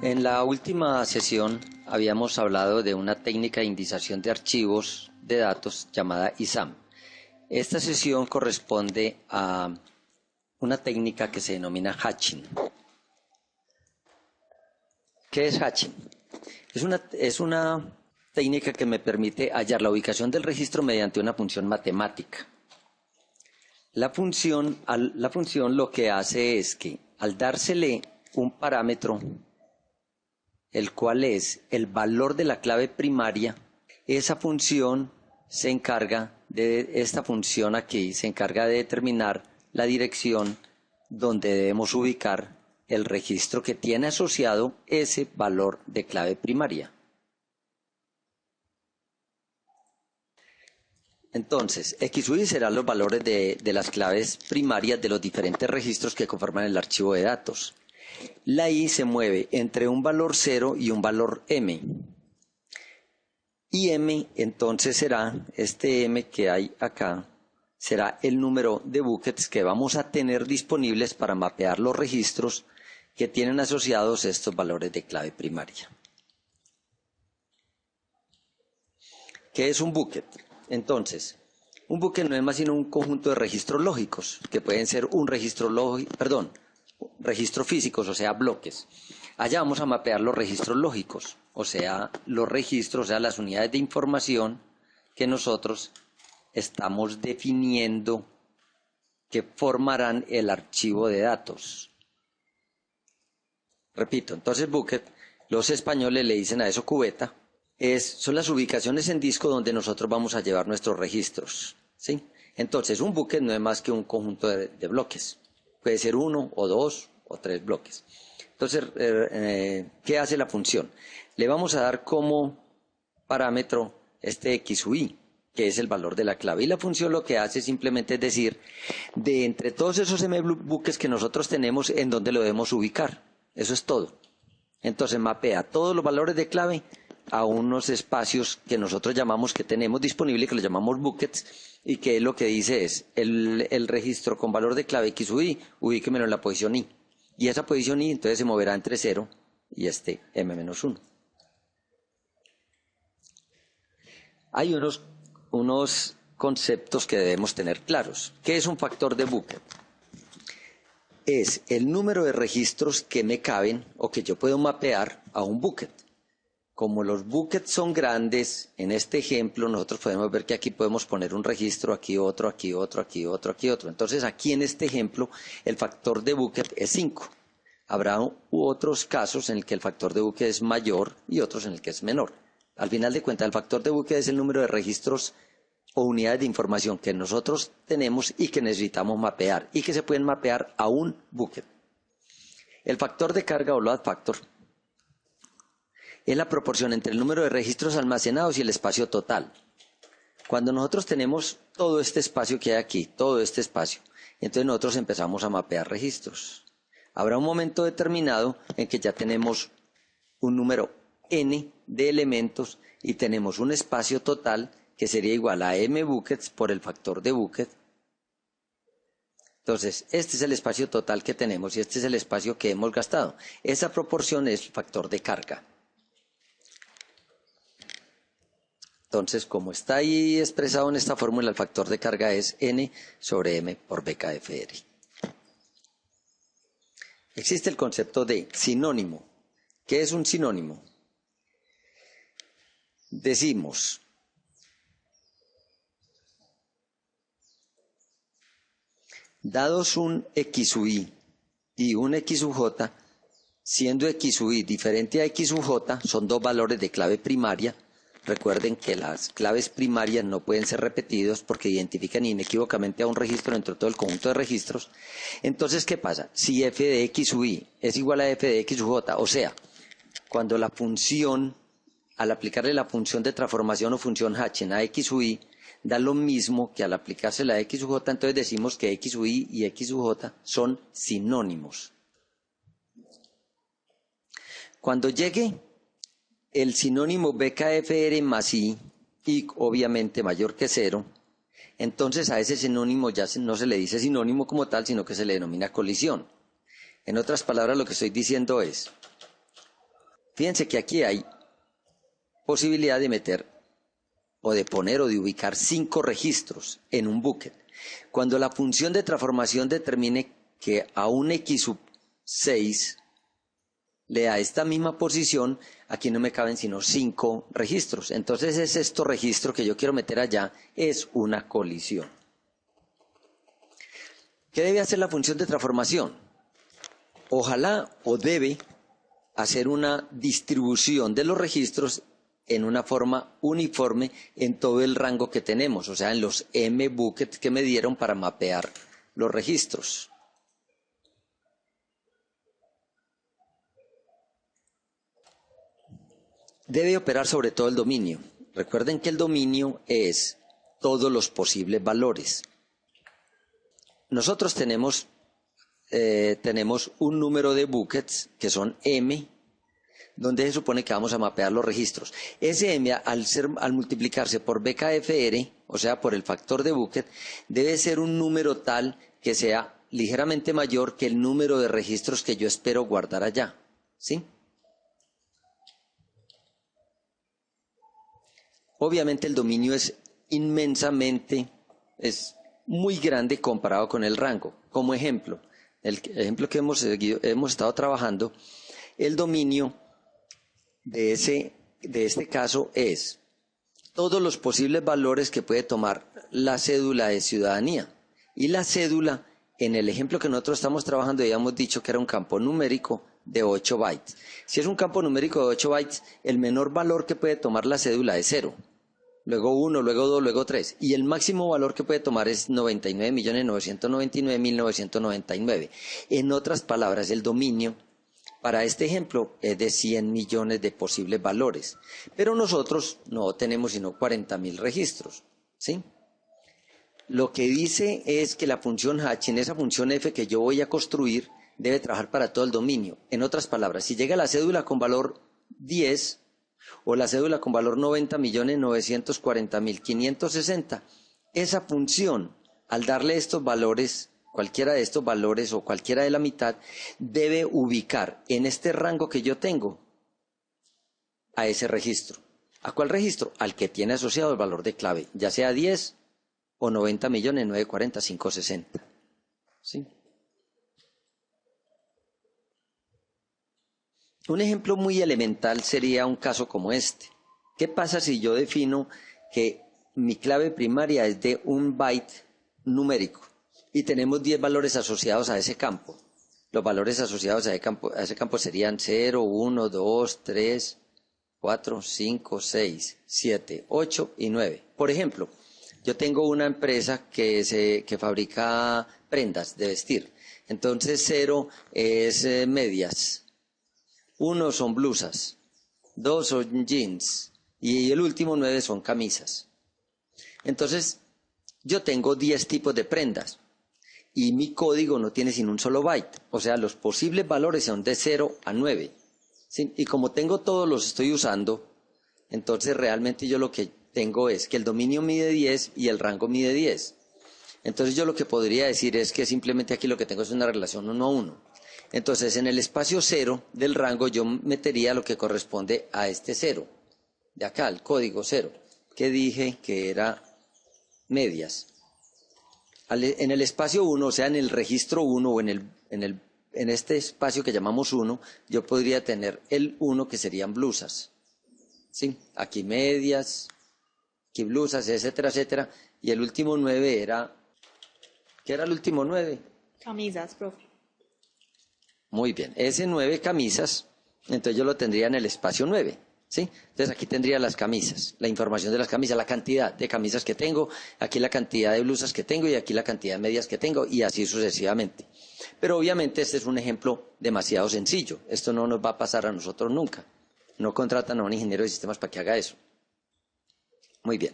En la última sesión habíamos hablado de una técnica de indización de archivos de datos llamada ISAM. Esta sesión corresponde a una técnica que se denomina hatching. ¿Qué es hatching? Es una técnica que me permite hallar la ubicación del registro mediante una función matemática. La función lo que hace es que al dársele un parámetro, el cual es el valor de la clave primaria, esta función aquí se encarga de determinar la dirección donde debemos ubicar el registro que tiene asociado ese valor de clave primaria. Entonces, X y Y serán los valores de las claves primarias de los diferentes registros que conforman el archivo de datos. La I se mueve entre un valor 0 y un valor M. Y M entonces será, este M que hay acá, será el número de buckets que vamos a tener disponibles para mapear los registros que tienen asociados estos valores de clave primaria. ¿Qué es un bucket? Entonces, un bucket no es más sino un conjunto de registros lógicos, que pueden ser registros físicos, o sea, bloques. Allá vamos a mapear los registros lógicos, o sea, las unidades de información que nosotros estamos definiendo que formarán el archivo de datos. Repito, entonces bucket, los españoles le dicen a eso cubeta, son las ubicaciones en disco donde nosotros vamos a llevar nuestros registros, ¿sí? Entonces, un bucket no es más que un conjunto de bloques. Puede ser 1 o 2 o 3 bloques. Entonces, ¿qué hace la función? Le vamos a dar como parámetro este X u Y, que es el valor de la clave. Y la función lo que hace simplemente es decir, de entre todos esos buckets que nosotros tenemos, en dónde lo debemos ubicar. Eso es todo. Entonces, mapea todos los valores de clave a unos espacios que nosotros llamamos, que tenemos disponible, que los llamamos buckets, y que lo que dice es, el registro con valor de clave X u Y, ubíquemelo en la posición Y. Y esa posición Y entonces se moverá entre 0 y este M-1. Hay unos conceptos que debemos tener claros. ¿Qué es un factor de bucket? Es el número de registros que me caben o que yo puedo mapear a un bucket. Como los buckets son grandes, en este ejemplo nosotros podemos ver que aquí podemos poner un registro, aquí otro, aquí otro, aquí otro, aquí otro. Entonces aquí en este ejemplo el factor de bucket es 5. Habrá otros casos en el que el factor de bucket es mayor y otros en el que es menor. Al final de cuentas el factor de bucket es el número de registros o unidades de información que nosotros tenemos y que necesitamos mapear y que se pueden mapear a un bucket. El factor de carga o load factor es la proporción entre el número de registros almacenados y el espacio total. Cuando nosotros tenemos todo este espacio que hay aquí, todo este espacio, entonces nosotros empezamos a mapear registros. Habrá un momento determinado en que ya tenemos un número n de elementos y tenemos un espacio total que sería igual a m buckets por el factor de bucket. Entonces, este es el espacio total que tenemos y este es el espacio que hemos gastado. Esa proporción es el factor de carga. Entonces, como está ahí expresado en esta fórmula, el factor de carga es n sobre m por BKFR. Existe el concepto de sinónimo. ¿Qué es un sinónimo? Decimos, dados un X u Y y un X u J, siendo X u Y diferente a X u J, son dos valores de clave primaria. Recuerden que las claves primarias no pueden ser repetidos porque identifican inequívocamente a un registro dentro de todo el conjunto de registros. Entonces, ¿qué pasa? Si f de X u Y es igual a f de X u J, o sea, cuando la función, al aplicarle la función de transformación o función hatching a X u Y, da lo mismo que al aplicarse la X u J, entonces decimos que X u Y y X u J son sinónimos. Cuando llegue el sinónimo BKFR más I, y obviamente mayor que 0, entonces a ese sinónimo ya no se le dice sinónimo como tal, sino que se le denomina colisión. En otras palabras, lo que estoy diciendo es, Fíjense que aquí hay posibilidad de meter o de poner o de ubicar 5 registros en un bucket. Cuando la función de transformación determine que a un x sub 6 le da esta misma posición, aquí no me caben sino 5 registros. Entonces es este registro que yo quiero meter allá, es una colisión. ¿Qué debe hacer la función de transformación? Ojalá o debe hacer una distribución de los registros en una forma uniforme en todo el rango que tenemos, o sea, en los m buckets que me dieron para mapear los registros. Debe operar sobre todo el dominio. Recuerden que el dominio es todos los posibles valores. Nosotros tenemos un número de buckets que son m, donde se supone que vamos a mapear los registros. Ese m, al multiplicarse por BKFR, o sea, por el factor de bucket, debe ser un número tal que sea ligeramente mayor que el número de registros que yo espero guardar allá. ¿Sí? Obviamente el dominio es muy grande comparado con el rango. Como ejemplo, el ejemplo que hemos estado trabajando, el dominio de este caso es todos los posibles valores que puede tomar la cédula de ciudadanía. Y la cédula, en el ejemplo que nosotros estamos trabajando, habíamos dicho que era un campo numérico de 8 bytes. Si es un campo numérico de 8 bytes, el menor valor que puede tomar la cédula es 0. Luego 1, luego 2, luego 3. Y el máximo valor que puede tomar es 99.999.999. En otras palabras, el dominio para este ejemplo es de 100 millones de posibles valores. Pero nosotros no tenemos sino 40.000 registros. ¿Sí? Lo que dice es que la función h, en esa función f que yo voy a construir, debe trabajar para todo el dominio. En otras palabras, si llega la cédula con valor 10 o la cédula con valor 90.940.560, esa función, al darle estos valores, cualquiera de estos valores o cualquiera de la mitad, debe ubicar en este rango que yo tengo a ese registro. ¿A cuál registro? Al que tiene asociado el valor de clave, ya sea 10 o 90.940.560. ¿Sí? Un ejemplo muy elemental sería un caso como este. ¿Qué pasa si yo defino que mi clave primaria es de 1 byte numérico y tenemos 10 valores asociados a ese campo? Los valores asociados a ese campo serían 0, 1, 2, 3, 4, 5, 6, 7, 8 y 9. Por ejemplo, yo tengo una empresa que fabrica prendas de vestir. Entonces 0 es medias. 1 son blusas, 2 son jeans y el último 9 son camisas. Entonces, yo tengo 10 tipos de prendas y mi código no tiene sino un solo byte. O sea, los posibles valores son de 0 a 9. ¿Sí? Y como tengo todos los estoy usando, entonces realmente yo lo que tengo es que el dominio mide 10 y el rango mide 10. Entonces yo lo que podría decir es que simplemente aquí lo que tengo es una relación 1 a 1. Entonces, en el espacio 0 del rango yo metería lo que corresponde a este 0. De acá, el código 0, que dije que era medias. En el espacio 1, o sea, en el registro 1 o en este espacio que llamamos 1, yo podría tener el 1 que serían blusas. ¿Sí? Aquí medias, aquí blusas, etcétera, etcétera. Y el último 9 era... ¿Qué era el último 9? Camisas, profe. Muy bien, ese 9 camisas, entonces yo lo tendría en el espacio 9, ¿sí? Entonces aquí tendría las camisas, la información de las camisas, la cantidad de camisas que tengo, aquí la cantidad de blusas que tengo y aquí la cantidad de medias que tengo y así sucesivamente. Pero obviamente este es un ejemplo demasiado sencillo, esto no nos va a pasar a nosotros nunca. No contratan a un ingeniero de sistemas para que haga eso. Muy bien.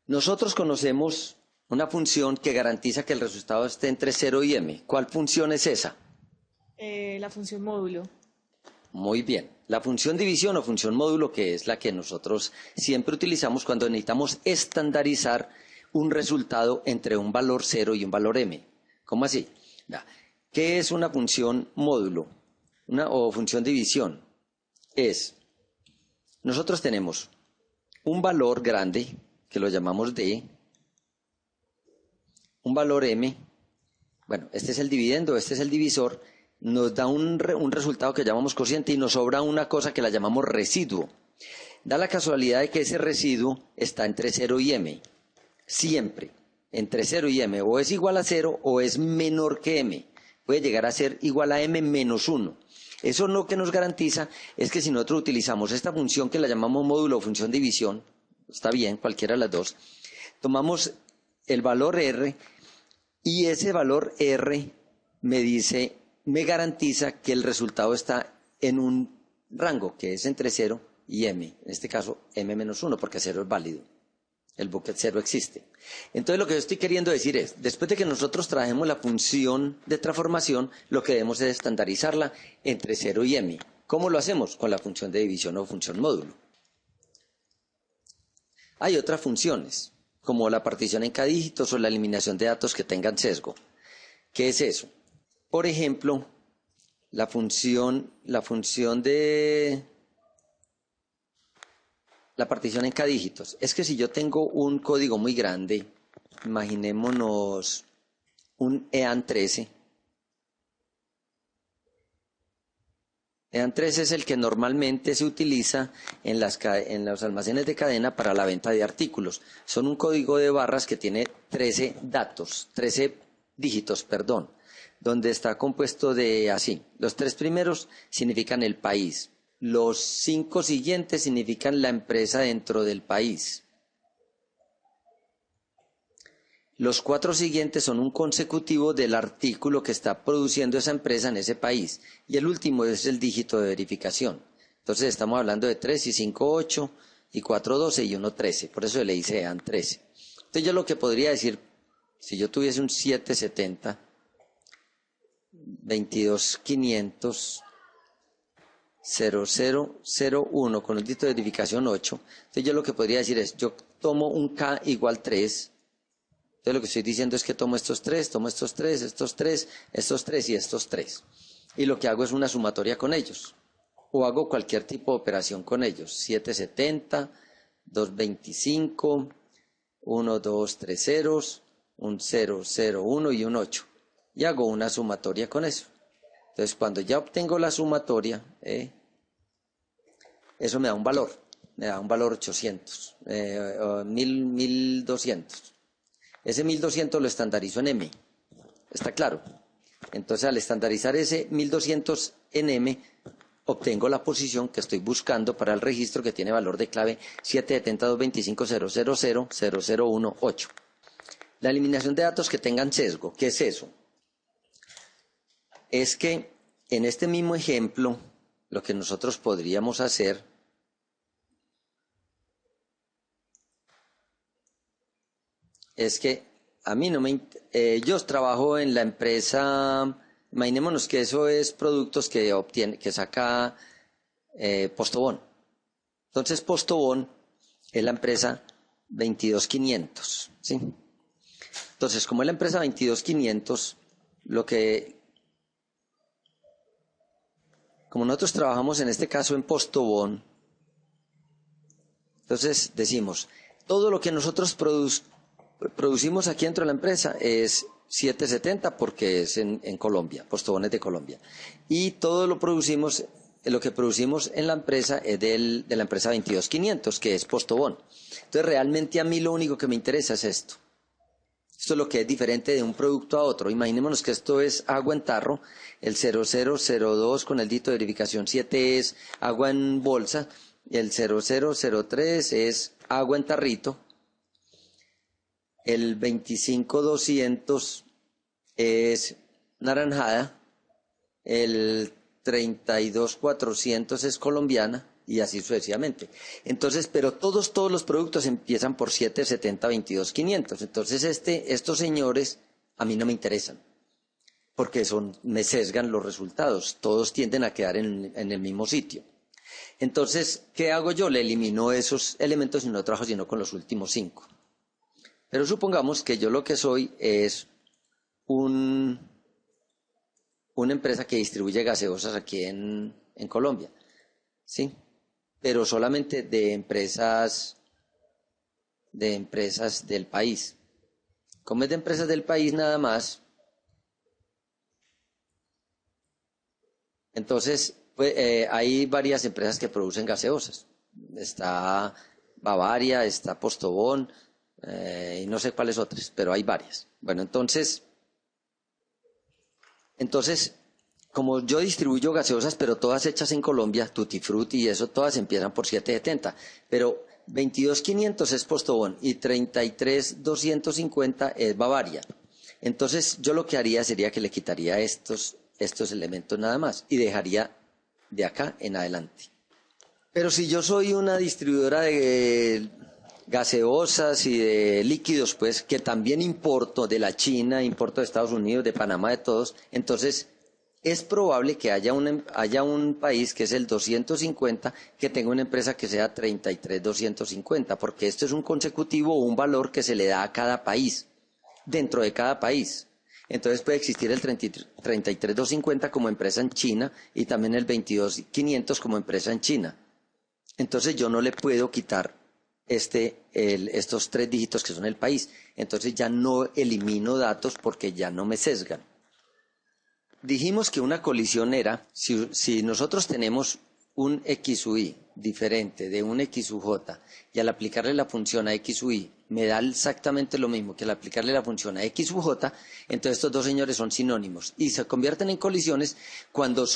Nosotros conocemos una función que garantiza que el resultado esté entre 0 y m. ¿Cuál función es esa? La función módulo. Muy bien. La función división o función módulo, que es la que nosotros siempre utilizamos cuando necesitamos estandarizar un resultado entre un valor 0 y un valor m. ¿Cómo así? ¿Qué es una función módulo o función división? es, nosotros tenemos un valor grande, que lo llamamos D, un valor M, bueno, este es el dividendo, este es el divisor, nos da un resultado que llamamos cociente y nos sobra una cosa que la llamamos residuo. Da la casualidad de que ese residuo está entre 0 y M, siempre, entre 0 y M, o es igual a 0 o es menor que M, puede llegar a ser igual a M menos 1. Eso lo que nos garantiza es que si nosotros utilizamos esta función que la llamamos módulo o función de división, está bien, cualquiera de las dos, tomamos el valor R y ese valor R me garantiza que el resultado está en un rango que es entre 0 y M, en este caso M menos 1 porque 0 es válido. El bucket 0 existe. Entonces lo que yo estoy queriendo decir es, después de que nosotros trajemos la función de transformación, lo que debemos es estandarizarla entre 0 y M. ¿Cómo lo hacemos? Con la función de división o función módulo. Hay otras funciones, como la partición en cadígitos o la eliminación de datos que tengan sesgo. ¿Qué es eso? Por ejemplo, la función de la partición en cadígitos. Es que si yo tengo un código muy grande, imaginémonos un EAN 13. EAN 13 es el que normalmente se utiliza en los almacenes de cadena para la venta de artículos. Son un código de barras que tiene 13 dígitos, donde está compuesto de así. Los 3 primeros significan el país. Los 5 siguientes significan la empresa dentro del país. Los 4 siguientes son un consecutivo del artículo que está produciendo esa empresa en ese país. Y el último es el dígito de verificación. Entonces estamos hablando de 3 y 5, 8, y 4, 12 y 1, 13. Por eso le hice EAN 13. Entonces yo lo que podría decir, si yo tuviese un 770, 22500, 0001 con el dígito de verificación 8, entonces yo lo que podría decir es, yo tomo un K igual 3, entonces lo que estoy diciendo es que tomo estos 3, estos 3, estos 3, estos 3 y estos 3, y lo que hago es una sumatoria con ellos, o hago cualquier tipo de operación con ellos, 770, 225, 1, 2, 3 ceros, un 0, 0, 1 y un 8, y hago una sumatoria con eso. Entonces cuando ya obtengo la sumatoria, eso me da un valor 800, 1200. Ese 1200 lo estandarizo en M, ¿está claro? Entonces al estandarizar ese 1200 en M, obtengo la posición que estoy buscando para el registro que tiene valor de clave 770.225.000.001.8. La eliminación de datos que tengan sesgo, ¿qué es eso? Es que en este mismo ejemplo, lo que nosotros podríamos hacer es que a mí no me... yo trabajo en la empresa, imaginémonos que eso es productos que saca Postobón. Entonces Postobón es la empresa 22500, ¿sí? Entonces, como es la empresa 22500, como nosotros trabajamos en este caso en Postobón, entonces decimos, todo lo que nosotros producimos aquí dentro de la empresa es 770 porque es en Colombia, Postobón es de Colombia. Y todo lo que producimos en la empresa es de la empresa 22500, que es Postobón. Entonces realmente a mí lo único que me interesa es esto. Esto es lo que es diferente de un producto a otro. Imaginémonos que esto es agua en tarro, el 0002 con el dígito de verificación 7 es agua en bolsa, y el 0003 es agua en tarrito, el 25200 es naranjada, el 32400 es colombiana, y así sucesivamente. Entonces, pero todos los productos empiezan por 770 22500. Entonces, estos señores a mí no me interesan, porque me sesgan los resultados. Todos tienden a quedar en el mismo sitio. Entonces, ¿qué hago yo? Le elimino esos elementos y no trabajo sino con los últimos 5. Pero supongamos que yo lo que soy es una empresa que distribuye gaseosas aquí en Colombia. ¿sí? Pero solamente de empresas del país. Como es de empresas del país nada más, entonces pues, hay varias empresas que producen gaseosas. Está Bavaria, está Postobón, y no sé cuáles otras, pero hay varias. Bueno, entonces, como yo distribuyo gaseosas, pero todas hechas en Colombia, Tutti Frutti y eso, todas empiezan por 770, pero 22.500 es Postobón y 33.250 es Bavaria. Entonces, yo lo que haría sería que le quitaría estos elementos nada más y dejaría de acá en adelante. Pero si yo soy una distribuidora de gaseosas y de líquidos, pues, que también importo de la China, importo de Estados Unidos, de Panamá, de todos, entonces es probable que haya un país que es el 250, que tenga una empresa que sea 33.250, porque esto es un consecutivo o un valor que se le da a cada país, dentro de cada país. Entonces puede existir el 33.250 como empresa en China y también el 22.500 como empresa en China. Entonces yo no le puedo quitar estos 3 dígitos que son el país. Entonces ya no elimino datos porque ya no me sesgan. Dijimos que una colisión era, si nosotros tenemos un XUI diferente de un XUJ y al aplicarle la función a XUI me da exactamente lo mismo que al aplicarle la función a XUJ, entonces estos dos señores son sinónimos y se convierten en colisiones cuando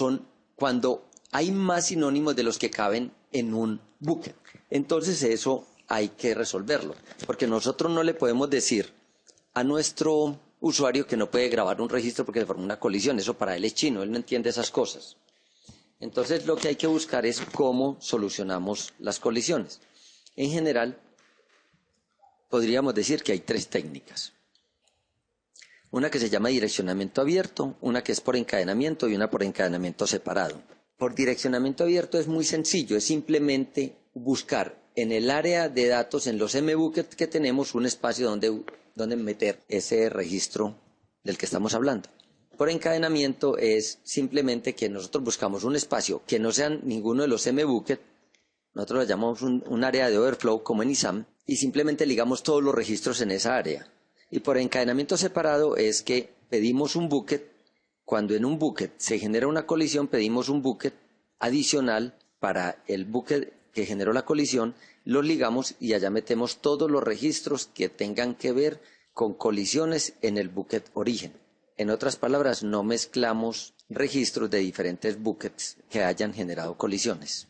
hay más sinónimos de los que caben en un bucket. Entonces eso hay que resolverlo, porque nosotros no le podemos decir a nuestro usuario que no puede grabar un registro porque se forma una colisión. Eso para él es chino, él no entiende esas cosas. Entonces lo que hay que buscar es cómo solucionamos las colisiones. En general, podríamos decir que hay 3 técnicas. Una que se llama direccionamiento abierto, una que es por encadenamiento y una por encadenamiento separado. Por direccionamiento abierto es muy sencillo, es simplemente buscar en el área de datos, en los mbuckets que tenemos, un espacio donde meter ese registro del que estamos hablando. Por encadenamiento es simplemente que nosotros buscamos un espacio que no sean ninguno de los mbuckets, nosotros lo llamamos un área de overflow como en ISAM, y simplemente ligamos todos los registros en esa área. Y por encadenamiento separado es que pedimos un bucket, cuando en un bucket se genera una colisión, pedimos un bucket adicional para el bucket que generó la colisión, los ligamos y allá metemos todos los registros que tengan que ver con colisiones en el bucket origen. En otras palabras, no mezclamos registros de diferentes buckets que hayan generado colisiones.